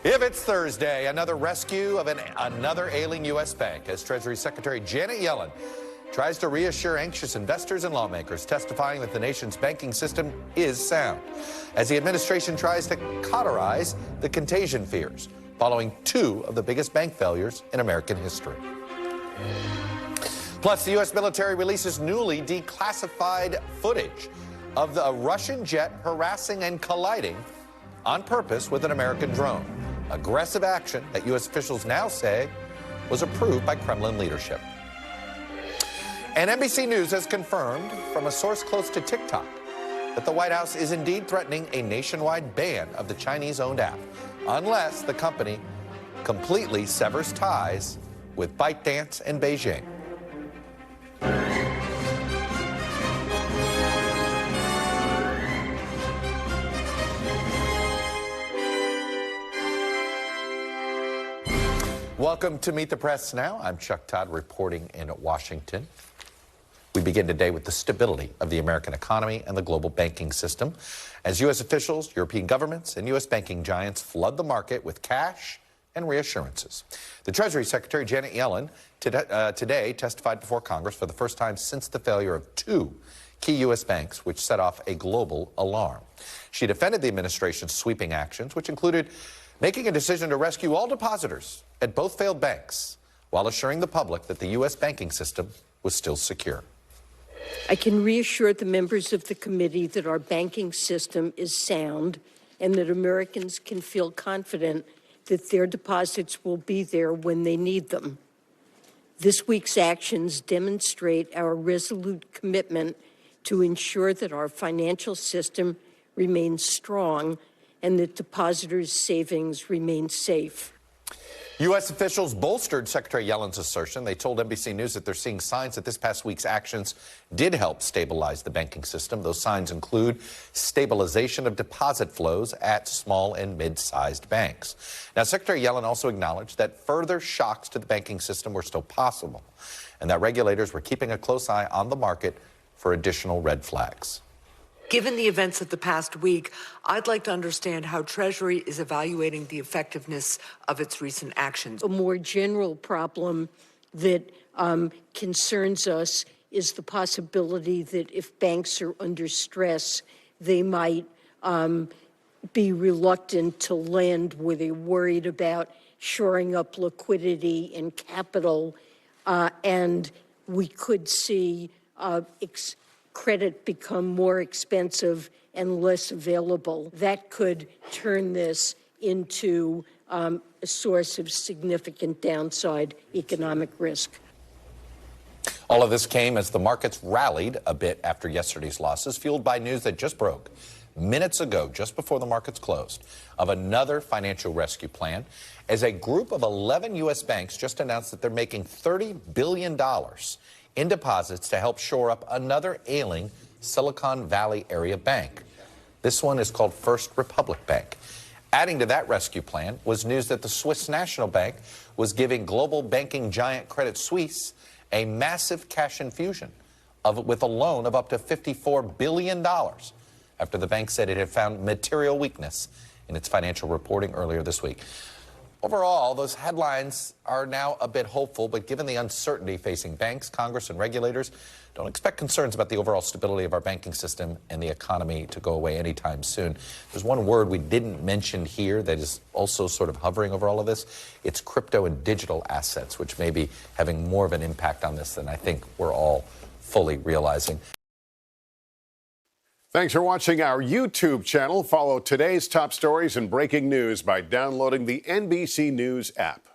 If it's Thursday, another rescue of another ailing U.S. bank as Treasury Secretary Janet Yellen tries to reassure anxious investors and lawmakers, testifying that the nation's banking system is sound, as the administration tries to cauterize the contagion fears following two of the biggest bank failures in American history. Plus, the U.S. military releases newly declassified footage of the Russian jet harassing and colliding on purpose with an American drone. Aggressive action that U.S. officials now say was approved by Kremlin leadership. And NBC News has confirmed from a source close to TikTok that the White House is indeed threatening a nationwide ban of the Chinese-owned app, unless the company completely severs ties with ByteDance and Beijing. Welcome to Meet the Press Now. I'm Chuck Todd reporting in Washington. We begin today with the stability of the American economy and the global banking system as U.S. officials, European governments, and U.S. banking giants flood the market with cash and reassurances. The Treasury Secretary, Janet Yellen, today testified before Congress for the first time since the failure of two key U.S. banks, which set off a global alarm. She defended the administration's sweeping actions, which included making a decision to rescue all depositors at both failed banks, while assuring the public that the U.S. banking system was still secure. I can reassure the members of the committee that our banking system is sound and that Americans can feel confident that their deposits will be there when they need them. This week's actions demonstrate our resolute commitment to ensure that our financial system remains strong and that depositors' savings remain safe. U.S. officials bolstered Secretary Yellen's assertion. They told NBC News that they're seeing signs that this past week's actions did help stabilize the banking system. Those signs include stabilization of deposit flows at small and mid-sized banks. Now, Secretary Yellen also acknowledged that further shocks to the banking system were still possible and that regulators were keeping a close eye on the market for additional red flags. Given the events of the past week, I'd like to understand how Treasury is evaluating the effectiveness of its recent actions. A more general problem that concerns us is the possibility that if banks are under stress, they might be reluctant to lend, where they're worried about shoring up liquidity and capital, and we could see credit become more expensive and less available. That could turn this into a source of significant downside economic risk. All of this came as the markets rallied a bit after yesterday's losses, fueled by news that just broke minutes ago, just before the markets closed, of another financial rescue plan, as a group of 11 U.S. banks just announced that they're making $30 billion in deposits to help shore up another ailing Silicon Valley area bank. This one is called First Republic Bank. Adding to that rescue plan was news that the Swiss National Bank was giving global banking giant Credit Suisse a massive cash infusion with a loan of up to $54 billion after the bank said it had found material weakness in its financial reporting earlier this week. Overall, those headlines are now a bit hopeful, but given the uncertainty facing banks, Congress, and regulators, don't expect concerns about the overall stability of our banking system and the economy to go away anytime soon. There's one word we didn't mention here that is also sort of hovering over all of this. It's crypto and digital assets, which may be having more of an impact on this than I think we're all fully realizing. Thanks for watching our YouTube channel. Follow today's top stories and breaking news by downloading the NBC News app.